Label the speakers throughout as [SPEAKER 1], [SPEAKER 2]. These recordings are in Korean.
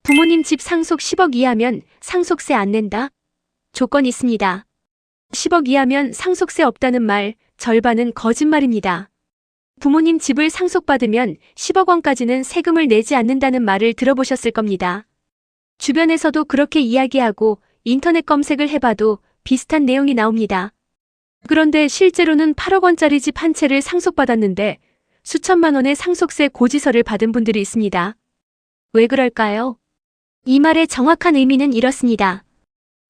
[SPEAKER 1] 부모님 집 상속 10억 이하면 상속세 안 낸다? 조건 있습니다. 10억 이하면 상속세 없다는 말, 절반은 거짓말입니다. 부모님 집을 상속받으면 10억 원까지는 세금을 내지 않는다는 말을 들어보셨을 겁니다. 주변에서도 그렇게 이야기하고 인터넷 검색을 해봐도 비슷한 내용이 나옵니다. 그런데 실제로는 8억 원짜리 집 한 채를 상속받았는데 수천만 원의 상속세 고지서를 받은 분들이 있습니다. 왜 그럴까요? 이 말의 정확한 의미는 이렇습니다.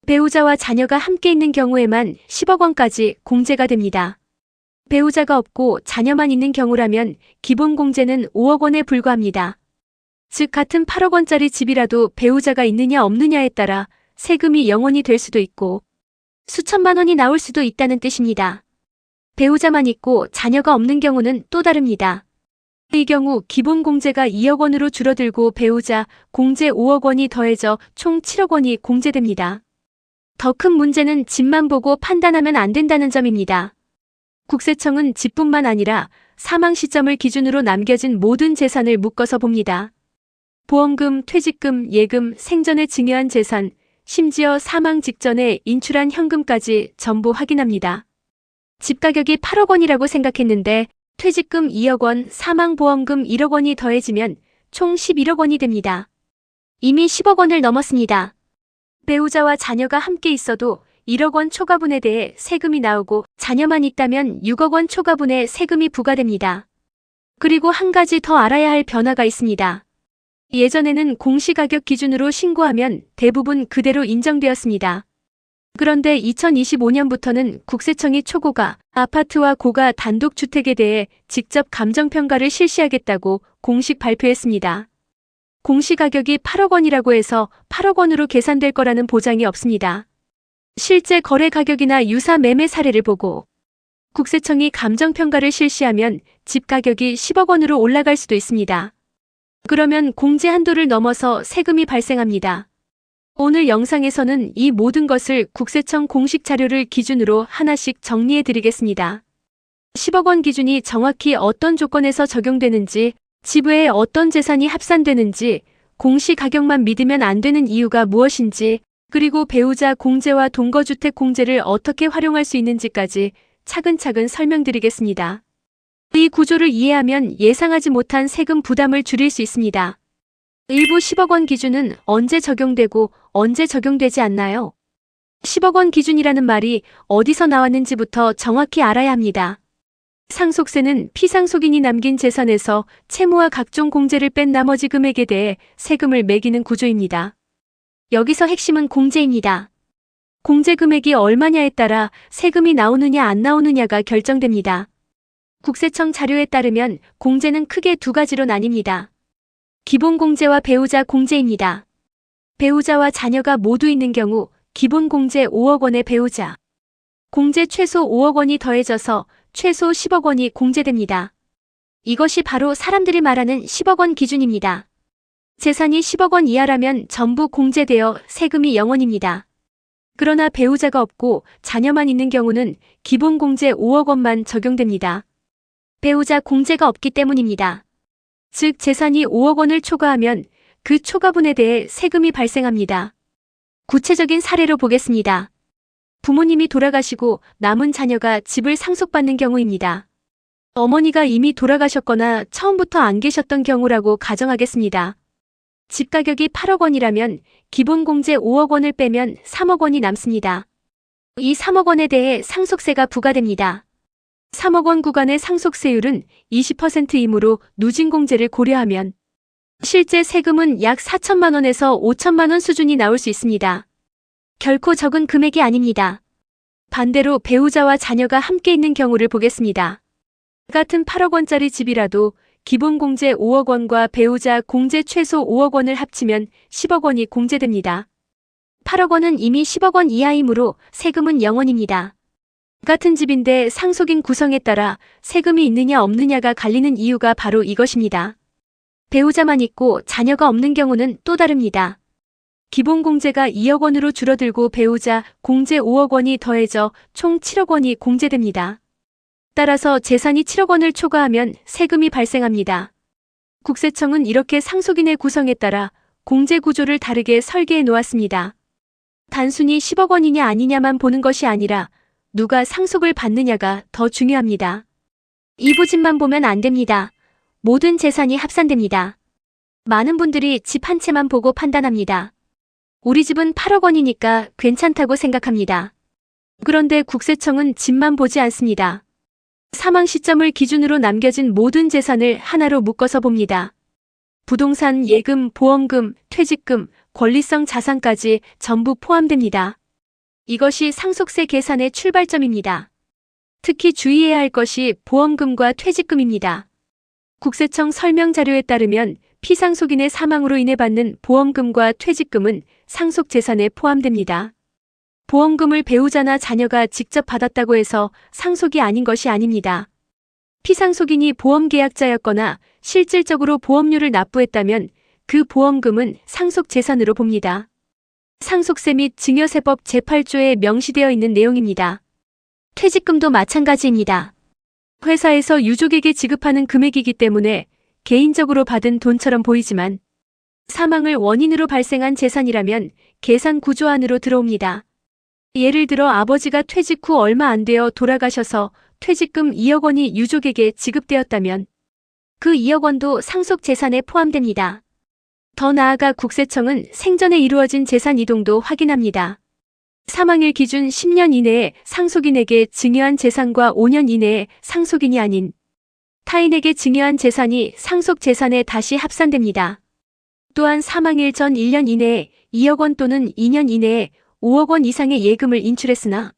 [SPEAKER 1] 배우자와 자녀가 함께 있는 경우에만 10억 원까지 공제가 됩니다. 배우자가 없고 자녀만 있는 경우라면 기본 공제는 5억 원에 불과합니다. 즉 같은 8억 원짜리 집이라도 배우자가 있느냐 없느냐에 따라 세금이 0원이 될 수도 있고 수천만 원이 나올 수도 있다는 뜻입니다. 배우자만 있고 자녀가 없는 경우는 또 다릅니다. 이 경우 기본 공제가 2억 원으로 줄어들고 배우자 공제 5억 원이 더해져 총 7억 원이 공제됩니다. 더 큰 문제는 집만 보고 판단하면 안 된다는 점입니다. 국세청은 집뿐만 아니라 사망 시점을 기준으로 남겨진 모든 재산을 묶어서 봅니다. 보험금, 퇴직금, 예금, 생전에 증여한 재산, 심지어 사망 직전에 인출한 현금까지 전부 확인합니다. 집 가격이 8억 원이라고 생각했는데 퇴직금 2억 원, 사망보험금 1억 원이 더해지면 총 11억 원이 됩니다. 이미 10억 원을 넘었습니다. 배우자와 자녀가 함께 있어도 1억 원 초과분에 대해 세금이 나오고 자녀만 있다면 6억 원 초과분에 세금이 부과됩니다. 그리고 한 가지 더 알아야 할 변화가 있습니다. 예전에는 공시가격 기준으로 신고하면 대부분 그대로 인정되었습니다. 그런데 2025년부터는 국세청이 초고가, 아파트와 고가 단독주택에 대해 직접 감정평가를 실시하겠다고 공식 발표했습니다. 공시가격이 8억 원이라고 해서 8억 원으로 계산될 거라는 보장이 없습니다. 실제 거래 가격이나 유사 매매 사례를 보고 국세청이 감정평가를 실시하면 집 가격이 10억 원으로 올라갈 수도 있습니다. 그러면 공제 한도를 넘어서 세금이 발생합니다. 오늘 영상에서는 이 모든 것을 국세청 공식 자료를 기준으로 하나씩 정리해 드리겠습니다. 10억 원 기준이 정확히 어떤 조건에서 적용되는지, 집 외에 어떤 재산이 합산되는지, 공시 가격만 믿으면 안 되는 이유가 무엇인지, 그리고 배우자 공제와 동거주택 공제를 어떻게 활용할 수 있는지까지 차근차근 설명드리겠습니다. 이 구조를 이해하면 예상하지 못한 세금 부담을 줄일 수 있습니다. 일부 10억 원 기준은 언제 적용되고 언제 적용되지 않나요? 10억 원 기준이라는 말이 어디서 나왔는지부터 정확히 알아야 합니다. 상속세는 피상속인이 남긴 재산에서 채무와 각종 공제를 뺀 나머지 금액에 대해 세금을 매기는 구조입니다. 여기서 핵심은 공제입니다. 공제 금액이 얼마냐에 따라 세금이 나오느냐 안 나오느냐가 결정됩니다. 국세청 자료에 따르면 공제는 크게 두 가지로 나뉩니다. 기본 공제와 배우자 공제입니다. 배우자와 자녀가 모두 있는 경우 기본 공제 5억 원의 배우자 공제 최소 5억 원이 더해져서 최소 10억 원이 공제됩니다. 이것이 바로 사람들이 말하는 10억 원 기준입니다. 재산이 10억 원 이하라면 전부 공제되어 세금이 0원입니다. 그러나 배우자가 없고 자녀만 있는 경우는 기본 공제 5억 원만 적용됩니다. 배우자 공제가 없기 때문입니다. 즉 재산이 5억 원을 초과하면 그 초과분에 대해 세금이 발생합니다. 구체적인 사례로 보겠습니다. 부모님이 돌아가시고 남은 자녀가 집을 상속받는 경우입니다. 어머니가 이미 돌아가셨거나 처음부터 안 계셨던 경우라고 가정하겠습니다. 집 가격이 8억 원이라면 기본 공제 5억 원을 빼면 3억 원이 남습니다. 이 3억 원에 대해 상속세가 부과됩니다. 3억 원 구간의 상속세율은 20%이므로 누진공제를 고려하면 실제 세금은 약 4천만 원에서 5천만 원 수준이 나올 수 있습니다. 결코 적은 금액이 아닙니다. 반대로 배우자와 자녀가 함께 있는 경우를 보겠습니다. 같은 8억 원짜리 집이라도 기본 공제 5억 원과 배우자 공제 최소 5억 원을 합치면 10억 원이 공제됩니다. 8억 원은 이미 10억 원 이하이므로 세금은 0원입니다. 같은 집인데 상속인 구성에 따라 세금이 있느냐 없느냐가 갈리는 이유가 바로 이것입니다. 배우자만 있고 자녀가 없는 경우는 또 다릅니다. 기본 공제가 2억 원으로 줄어들고 배우자 공제 5억 원이 더해져 총 7억 원이 공제됩니다. 따라서 재산이 7억 원을 초과하면 세금이 발생합니다. 국세청은 이렇게 상속인의 구성에 따라 공제 구조를 다르게 설계해 놓았습니다. 단순히 10억 원이냐 아니냐만 보는 것이 아니라 누가 상속을 받느냐가 더 중요합니다. 이 부진만 보면 안 됩니다. 모든 재산이 합산됩니다. 많은 분들이 집 한 채만 보고 판단합니다. 우리 집은 8억 원이니까 괜찮다고 생각합니다. 그런데 국세청은 집만 보지 않습니다. 사망 시점을 기준으로 남겨진 모든 재산을 하나로 묶어서 봅니다. 부동산, 예금, 보험금, 퇴직금, 권리성 자산까지 전부 포함됩니다. 이것이 상속세 계산의 출발점입니다. 특히 주의해야 할 것이 보험금과 퇴직금입니다. 국세청 설명 자료에 따르면 피상속인의 사망으로 인해 받는 보험금과 퇴직금은 상속재산에 포함됩니다. 보험금을 배우자나 자녀가 직접 받았다고 해서 상속이 아닌 것이 아닙니다. 피상속인이 보험계약자였거나 실질적으로 보험료를 납부했다면 그 보험금은 상속재산으로 봅니다. 상속세 및 증여세법 제8조에 명시되어 있는 내용입니다. 퇴직금도 마찬가지입니다. 회사에서 유족에게 지급하는 금액이기 때문에 개인적으로 받은 돈처럼 보이지만 사망을 원인으로 발생한 재산이라면 계산 구조 안으로 들어옵니다. 예를 들어 아버지가 퇴직 후 얼마 안 되어 돌아가셔서 퇴직금 2억 원이 유족에게 지급되었다면 그 2억 원도 상속재산에 포함됩니다. 더 나아가 국세청은 생전에 이루어진 재산 이동도 확인합니다. 사망일 기준 10년 이내에 상속인에게 증여한 재산과 5년 이내에 상속인이 아닌 타인에게 증여한 재산이 상속재산에 다시 합산됩니다. 또한 사망일 전 1년 이내에 2억 원 또는 2년 이내에 5억 원 이상의 예금을 인출했으나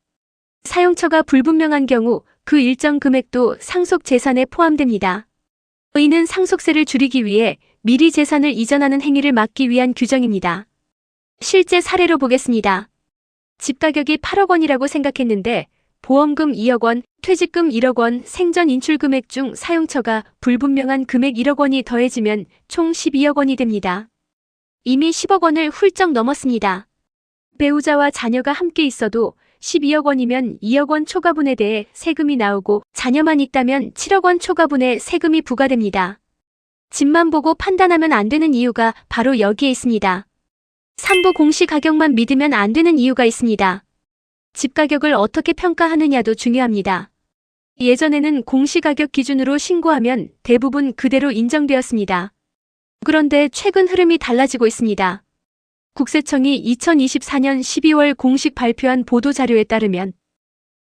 [SPEAKER 1] 사용처가 불분명한 경우 그 일정 금액도 상속재산에 포함됩니다. 이는 상속세를 줄이기 위해 미리 재산을 이전하는 행위를 막기 위한 규정입니다. 실제 사례로 보겠습니다. 집 가격이 8억 원이라고 생각했는데 보험금 2억 원, 퇴직금 1억 원, 생전 인출 금액 중 사용처가 불분명한 금액 1억 원이 더해지면 총 12억 원이 됩니다. 이미 10억 원을 훌쩍 넘었습니다. 배우자와 자녀가 함께 있어도 12억 원이면 2억 원 초과분에 대해 세금이 나오고 자녀만 있다면 7억 원 초과분에 세금이 부과됩니다. 집만 보고 판단하면 안 되는 이유가 바로 여기에 있습니다. 삼부 공시가격만 믿으면 안 되는 이유가 있습니다. 집 가격을 어떻게 평가하느냐도 중요합니다. 예전에는 공시가격 기준으로 신고하면 대부분 그대로 인정되었습니다. 그런데 최근 흐름이 달라지고 있습니다. 국세청이 2024년 12월 공식 발표한 보도자료에 따르면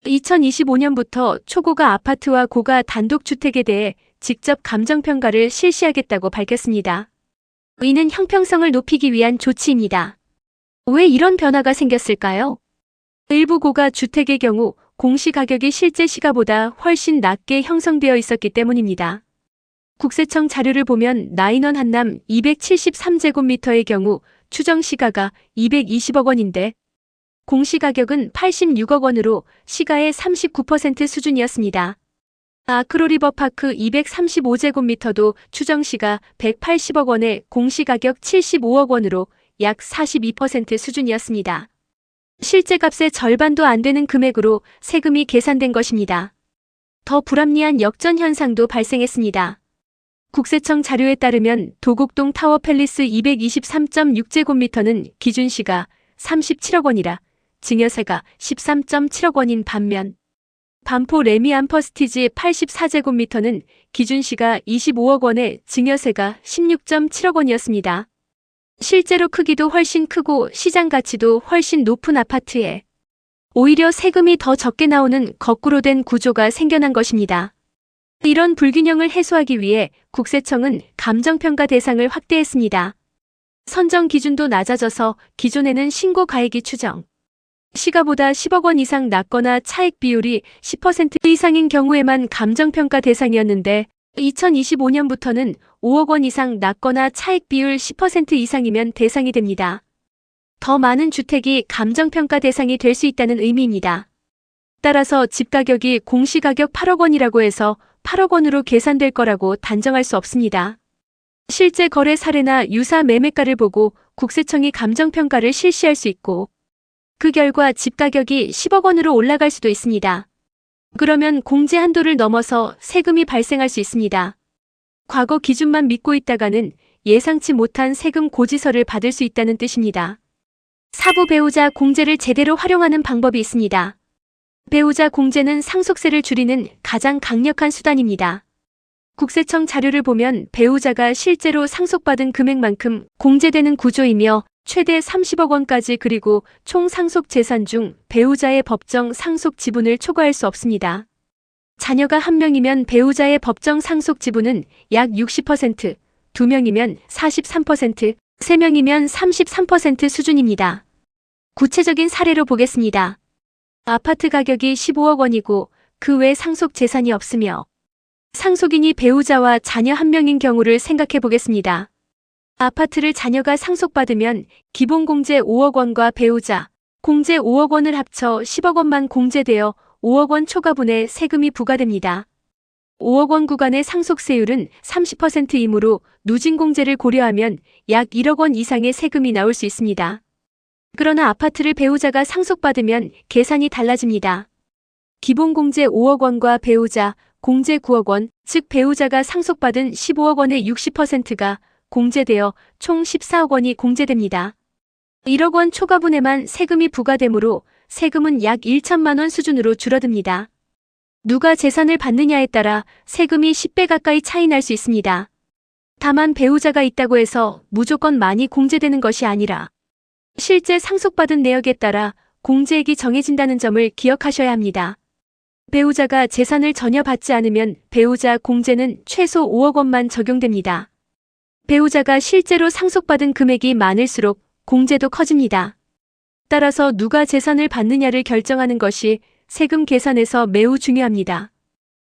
[SPEAKER 1] 2025년부터 초고가 아파트와 고가 단독주택에 대해 직접 감정평가를 실시하겠다고 밝혔습니다. 이는 형평성을 높이기 위한 조치입니다. 왜 이런 변화가 생겼을까요? 일부 고가 주택의 경우 공시가격이 실제 시가보다 훨씬 낮게 형성되어 있었기 때문입니다. 국세청 자료를 보면 나인원 한남 273제곱미터의 경우 추정 시가가 220억 원인데 공시가격은 86억 원으로 시가의 39% 수준이었습니다. 아크로리버파크 235제곱미터도 추정시가 180억 원에 공시가격 75억 원으로 약 42% 수준이었습니다. 실제 값의 절반도 안 되는 금액으로 세금이 계산된 것입니다. 더 불합리한 역전 현상도 발생했습니다. 국세청 자료에 따르면 도곡동 타워팰리스 223.6제곱미터는 기준시가 37억 원이라 증여세가 13.7억 원인 반면 반포 레미안퍼스티지 84제곱미터는 기준시가 25억 원에 증여세가 16.7억 원이었습니다. 실제로 크기도 훨씬 크고 시장 가치도 훨씬 높은 아파트에 오히려 세금이 더 적게 나오는 거꾸로 된 구조가 생겨난 것입니다. 이런 불균형을 해소하기 위해 국세청은 감정평가 대상을 확대했습니다. 선정 기준도 낮아져서 기존에는 신고 가액이 추정 시가보다 10억 원 이상 낮거나 차익 비율이 10% 이상인 경우에만 감정평가 대상이었는데 2025년부터는 5억 원 이상 낮거나 차익 비율 10% 이상이면 대상이 됩니다. 더 많은 주택이 감정평가 대상이 될 수 있다는 의미입니다. 따라서 집 가격이 공시가격 8억 원이라고 해서 8억 원으로 계산될 거라고 단정할 수 없습니다. 실제 거래 사례나 유사 매매가를 보고 국세청이 감정평가를 실시할 수 있고 그 결과 집 가격이 10억 원으로 올라갈 수도 있습니다. 그러면 공제 한도를 넘어서 세금이 발생할 수 있습니다. 과거 기준만 믿고 있다가는 예상치 못한 세금 고지서를 받을 수 있다는 뜻입니다. 사부 배우자 공제를 제대로 활용하는 방법이 있습니다. 배우자 공제는 상속세를 줄이는 가장 강력한 수단입니다. 국세청 자료를 보면 배우자가 실제로 상속받은 금액만큼 공제되는 구조이며 최대 30억 원까지 그리고 총 상속 재산 중 배우자의 법정 상속 지분을 초과할 수 없습니다. 자녀가 1명이면 배우자의 법정 상속 지분은 약 60%, 2명이면 43%, 3명이면 33% 수준입니다. 구체적인 사례로 보겠습니다. 아파트 가격이 15억 원이고 그 외 상속 재산이 없으며 상속인이 배우자와 자녀 1명인 경우를 생각해 보겠습니다. 아파트를 자녀가 상속받으면 기본공제 5억 원과 배우자 공제 5억 원을 합쳐 10억 원만 공제되어 5억 원 초과분의 세금이 부과됩니다. 5억 원 구간의 상속세율은 30%이므로 누진공제를 고려하면 약 1억 원 이상의 세금이 나올 수 있습니다. 그러나 아파트를 배우자가 상속받으면 계산이 달라집니다. 기본공제 5억 원과 배우자 공제 9억 원, 즉 배우자가 상속받은 15억 원의 60%가 공제되어 총 14억 원이 공제됩니다. 1억 원 초과분에만 세금이 부과되므로 세금은 약 1천만 원 수준으로 줄어듭니다. 누가 재산을 받느냐에 따라 세금이 10배 가까이 차이 날 수 있습니다. 다만 배우자가 있다고 해서 무조건 많이 공제되는 것이 아니라 실제 상속받은 내역에 따라 공제액이 정해진다는 점을 기억하셔야 합니다. 배우자가 재산을 전혀 받지 않으면 배우자 공제는 최소 5억 원만 적용됩니다. 배우자가 실제로 상속받은 금액이 많을수록 공제도 커집니다. 따라서 누가 재산을 받느냐를 결정하는 것이 세금 계산에서 매우 중요합니다.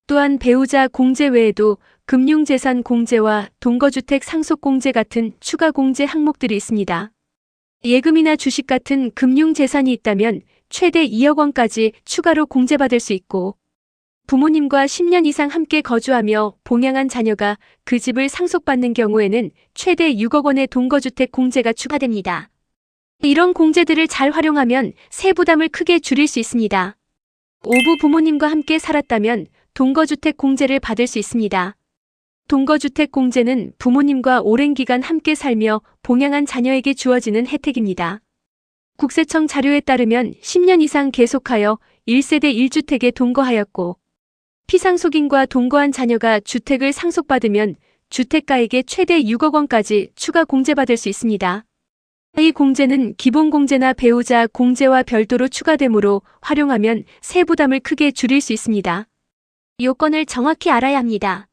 [SPEAKER 1] 또한 배우자 공제 외에도 금융재산 공제와 동거주택 상속 공제 같은 추가 공제 항목들이 있습니다. 예금이나 주식 같은 금융재산이 있다면 최대 2억 원까지 추가로 공제받을 수 있고 부모님과 10년 이상 함께 거주하며 봉양한 자녀가 그 집을 상속받는 경우에는 최대 6억 원의 동거주택 공제가 추가됩니다. 이런 공제들을 잘 활용하면 세부담을 크게 줄일 수 있습니다. 오부 부모님과 함께 살았다면 동거주택 공제를 받을 수 있습니다. 동거주택 공제는 부모님과 오랜 기간 함께 살며 봉양한 자녀에게 주어지는 혜택입니다. 국세청 자료에 따르면 10년 이상 계속하여 1세대 1주택에 동거하였고 피상속인과 동거한 자녀가 주택을 상속받으면 주택가액의 최대 6억 원까지 추가 공제받을 수 있습니다. 이 공제는 기본공제나 배우자 공제와 별도로 추가되므로 활용하면 세부담을 크게 줄일 수 있습니다. 요건을 정확히 알아야 합니다.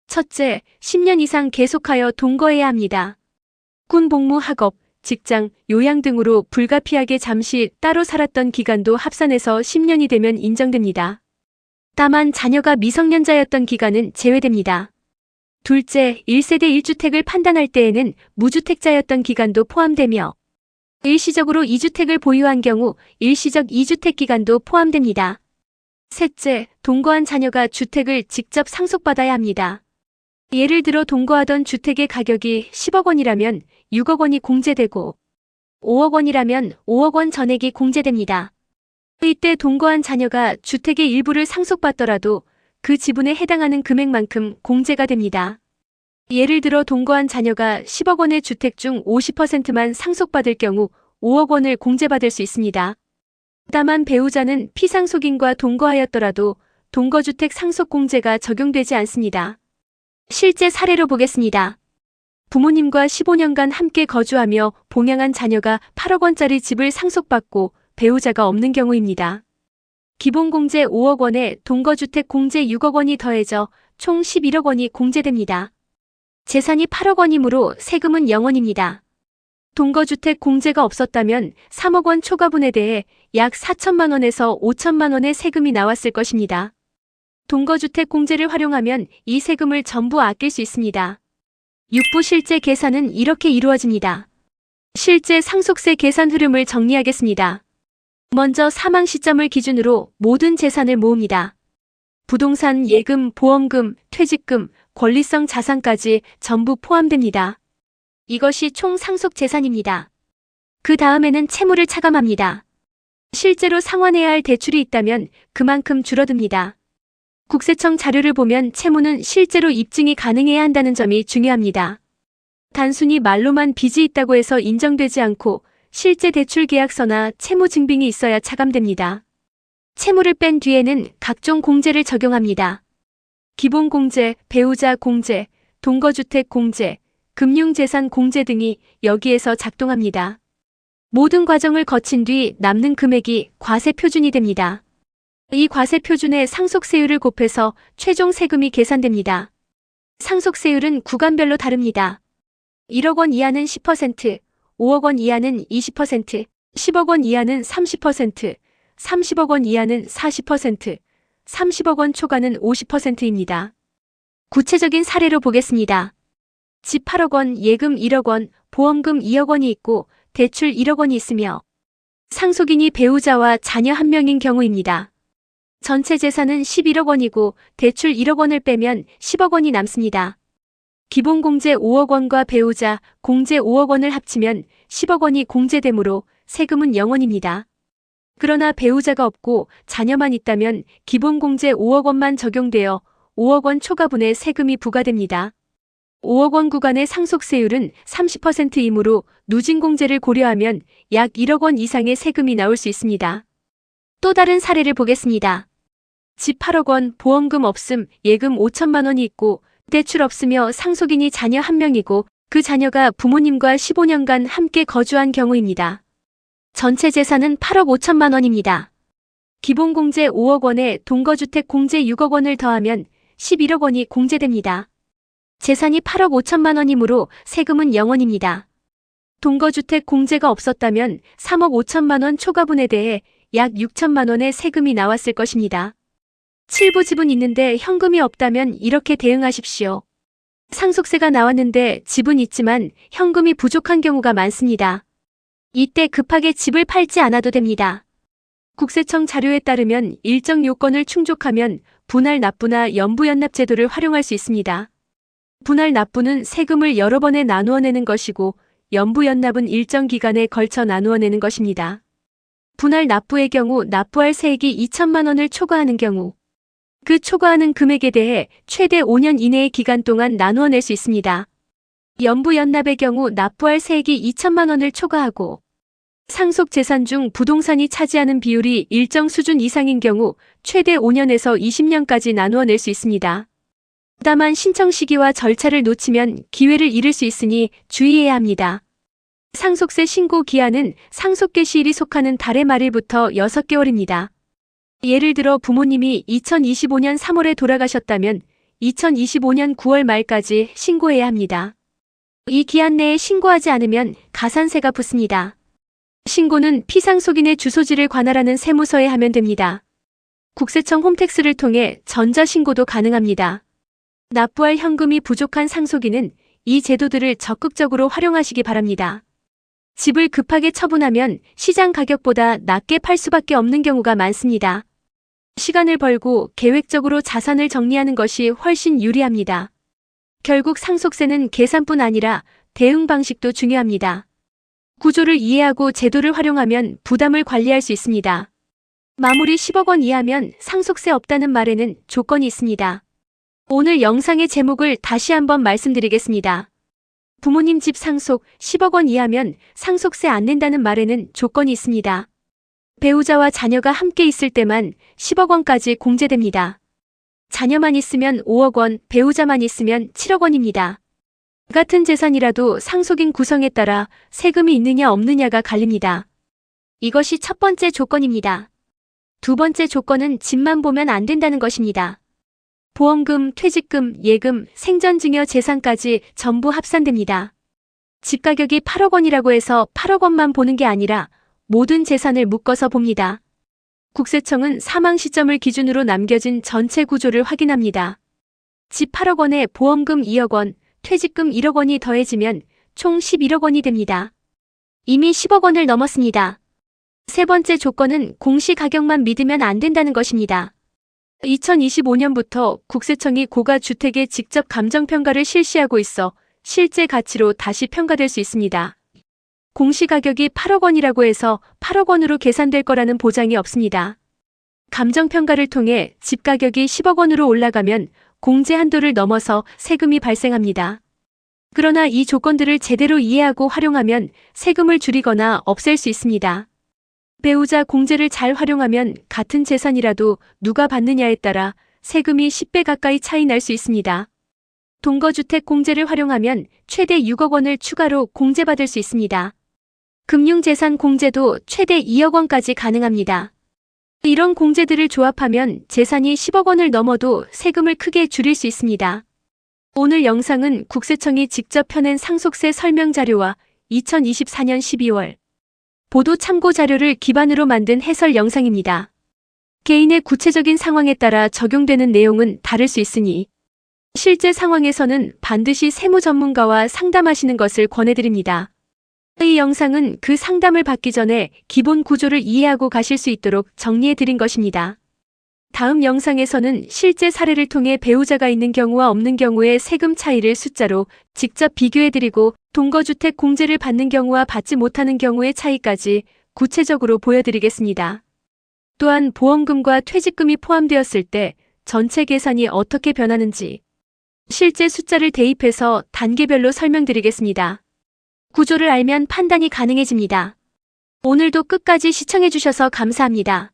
[SPEAKER 1] 첫째, 10년 이상 계속하여 동거해야 합니다. 군 복무 학업, 직장, 요양 등으로 불가피하게 잠시 따로 살았던 기간도 합산해서 10년이 되면 인정됩니다. 다만 자녀가 미성년자였던 기간은 제외됩니다. 둘째, 1세대 1주택을 판단할 때에는 무주택자였던 기간도 포함되며 일시적으로 2주택을 보유한 경우 일시적 2주택 기간도 포함됩니다. 셋째, 동거한 자녀가 주택을 직접 상속받아야 합니다. 예를 들어 동거하던 주택의 가격이 10억 원이라면 6억 원이 공제되고 5억 원이라면 5억 원 전액이 공제됩니다. 이때 동거한 자녀가 주택의 일부를 상속받더라도 그 지분에 해당하는 금액만큼 공제가 됩니다. 예를 들어 동거한 자녀가 10억 원의 주택 중 50%만 상속받을 경우 5억 원을 공제받을 수 있습니다. 다만 배우자는 피상속인과 동거하였더라도 동거주택 상속공제가 적용되지 않습니다. 실제 사례로 보겠습니다. 부모님과 15년간 함께 거주하며 봉양한 자녀가 8억 원짜리 집을 상속받고 배우자가 없는 경우입니다. 기본공제 5억 원에 동거주택 공제 6억 원이 더해져 총 11억 원이 공제됩니다. 재산이 8억 원이므로 세금은 0원입니다. 동거주택 공제가 없었다면 3억 원 초과분에 대해 약 4천만 원에서 5천만 원의 세금이 나왔을 것입니다. 동거주택 공제를 활용하면 이 세금을 전부 아낄 수 있습니다. 6부 실제 계산은 이렇게 이루어집니다. 실제 상속세 계산 흐름을 정리하겠습니다. 먼저 사망 시점을 기준으로 모든 재산을 모읍니다. 부동산, 예금, 보험금, 퇴직금, 권리성 자산까지 전부 포함됩니다. 이것이 총 상속 재산입니다. 그 다음에는 채무를 차감합니다. 실제로 상환해야 할 대출이 있다면 그만큼 줄어듭니다. 국세청 자료를 보면 채무는 실제로 입증이 가능해야 한다는 점이 중요합니다. 단순히 말로만 빚이 있다고 해서 인정되지 않고 실제 대출 계약서나 채무 증빙이 있어야 차감됩니다. 채무를 뺀 뒤에는 각종 공제를 적용합니다. 기본공제, 배우자 공제, 동거주택 공제, 금융재산 공제 등이 여기에서 작동합니다. 모든 과정을 거친 뒤 남는 금액이 과세 표준이 됩니다. 이 과세 표준에 상속세율을 곱해서 최종 세금이 계산됩니다. 상속세율은 구간별로 다릅니다. 1억 원 이하는 10%, 5억 원 이하는 20%, 10억 원 이하는 30%, 30억 원 이하는 40%, 30억 원 초과는 50%입니다. 구체적인 사례로 보겠습니다. 집 8억 원, 예금 1억 원, 보험금 2억 원이 있고 대출 1억 원이 있으며 상속인이 배우자와 자녀 1명인 경우입니다. 전체 재산은 11억 원이고 대출 1억 원을 빼면 10억 원이 남습니다. 기본공제 5억 원과 배우자 공제 5억 원을 합치면 10억 원이 공제되므로 세금은 0원입니다. 그러나 배우자가 없고 자녀만 있다면 기본공제 5억 원만 적용되어 5억 원 초과분의 세금이 부과됩니다. 5억 원 구간의 상속세율은 30%이므로 누진공제를 고려하면 약 1억 원 이상의 세금이 나올 수 있습니다. 또 다른 사례를 보겠습니다. 집 8억 원, 보험금 없음, 예금 5천만 원이 있고 대출 없으며 상속인이 자녀 1명이고 그 자녀가 부모님과 15년간 함께 거주한 경우입니다. 전체 재산은 8억 5천만 원입니다. 기본공제 5억 원에 동거주택 공제 6억 원을 더하면 11억 원이 공제됩니다. 재산이 8억 5천만 원이므로 세금은 0원입니다. 동거주택 공제가 없었다면 3억 5천만 원 초과분에 대해 약 6천만 원의 세금이 나왔을 것입니다. 칠부집은 있는데 현금이 없다면 이렇게 대응하십시오. 상속세가 나왔는데 집은 있지만 현금이 부족한 경우가 많습니다. 이때 급하게 집을 팔지 않아도 됩니다. 국세청 자료에 따르면 일정 요건을 충족하면 분할 납부나 연부연납 제도를 활용할 수 있습니다. 분할 납부는 세금을 여러 번에 나누어 내는 것이고 연부연납은 일정 기간에 걸쳐 나누어 내는 것입니다. 분할 납부의 경우 납부할 세액이 2천만 원을 초과하는 경우 그 초과하는 금액에 대해 최대 5년 이내의 기간 동안 나누어 낼 수 있습니다. 연부연납의 경우 납부할 세액이 2천만 원을 초과하고 상속 재산 중 부동산이 차지하는 비율이 일정 수준 이상인 경우 최대 5년에서 20년까지 나누어 낼 수 있습니다. 다만 신청 시기와 절차를 놓치면 기회를 잃을 수 있으니 주의해야 합니다. 상속세 신고 기한은 상속개 시일이 속하는 달의 말일부터 6개월입니다. 예를 들어 부모님이 2025년 3월에 돌아가셨다면 2025년 9월 말까지 신고해야 합니다. 이 기한 내에 신고하지 않으면 가산세가 붙습니다. 신고는 피상속인의 주소지를 관할하는 세무서에 하면 됩니다. 국세청 홈택스를 통해 전자신고도 가능합니다. 납부할 현금이 부족한 상속인은 이 제도들을 적극적으로 활용하시기 바랍니다. 집을 급하게 처분하면 시장 가격보다 낮게 팔 수밖에 없는 경우가 많습니다. 시간을 벌고 계획적으로 자산을 정리하는 것이 훨씬 유리합니다. 결국 상속세는 계산뿐 아니라 대응 방식도 중요합니다. 구조를 이해하고 제도를 활용하면 부담을 관리할 수 있습니다. 마무리 10억 원 이하면 상속세 없다는 말에는 조건이 있습니다. 오늘 영상의 제목을 다시 한번 말씀드리겠습니다. 부모님 집 상속 10억 원 이하면 상속세 안 낸다는 말에는 조건이 있습니다. 배우자와 자녀가 함께 있을 때만 10억 원까지 공제됩니다. 자녀만 있으면 5억 원, 배우자만 있으면 7억 원입니다. 같은 재산이라도 상속인 구성에 따라 세금이 있느냐 없느냐가 갈립니다. 이것이 첫 번째 조건입니다. 두 번째 조건은 집만 보면 안 된다는 것입니다. 보험금, 퇴직금, 예금, 생전증여 재산까지 전부 합산됩니다. 집 가격이 8억 원이라고 해서 8억 원만 보는 게 아니라 모든 재산을 묶어서 봅니다. 국세청은 사망 시점을 기준으로 남겨진 전체 구조를 확인합니다. 집 8억 원에 보험금 2억 원, 퇴직금 1억 원이 더해지면 총 11억 원이 됩니다. 이미 10억 원을 넘었습니다. 세 번째 조건은 공시가격만 믿으면 안 된다는 것입니다. 2025년부터 국세청이 고가주택의 직접 감정평가를 실시하고 있어 실제 가치로 다시 평가될 수 있습니다. 공시가격이 8억 원이라고 해서 8억 원으로 계산될 거라는 보장이 없습니다. 감정평가를 통해 집 가격이 10억 원으로 올라가면 공제 한도를 넘어서 세금이 발생합니다. 그러나 이 조건들을 제대로 이해하고 활용하면 세금을 줄이거나 없앨 수 있습니다. 배우자 공제를 잘 활용하면 같은 재산이라도 누가 받느냐에 따라 세금이 10배 가까이 차이 날 수 있습니다. 동거주택 공제를 활용하면 최대 6억 원을 추가로 공제받을 수 있습니다. 금융재산 공제도 최대 2억 원까지 가능합니다. 이런 공제들을 조합하면 재산이 10억 원을 넘어도 세금을 크게 줄일 수 있습니다. 오늘 영상은 국세청이 직접 펴낸 상속세 설명 자료와 2024년 12월 보도 참고 자료를 기반으로 만든 해설 영상입니다. 개인의 구체적인 상황에 따라 적용되는 내용은 다를 수 있으니 실제 상황에서는 반드시 세무 전문가와 상담하시는 것을 권해드립니다. 이 영상은 그 상담을 받기 전에 기본 구조를 이해하고 가실 수 있도록 정리해드린 것입니다. 다음 영상에서는 실제 사례를 통해 배우자가 있는 경우와 없는 경우의 세금 차이를 숫자로 직접 비교해드리고 동거주택 공제를 받는 경우와 받지 못하는 경우의 차이까지 구체적으로 보여드리겠습니다. 또한 보험금과 퇴직금이 포함되었을 때 전체 계산이 어떻게 변하는지 실제 숫자를 대입해서 단계별로 설명드리겠습니다. 구조를 알면 판단이 가능해집니다. 오늘도 끝까지 시청해주셔서 감사합니다.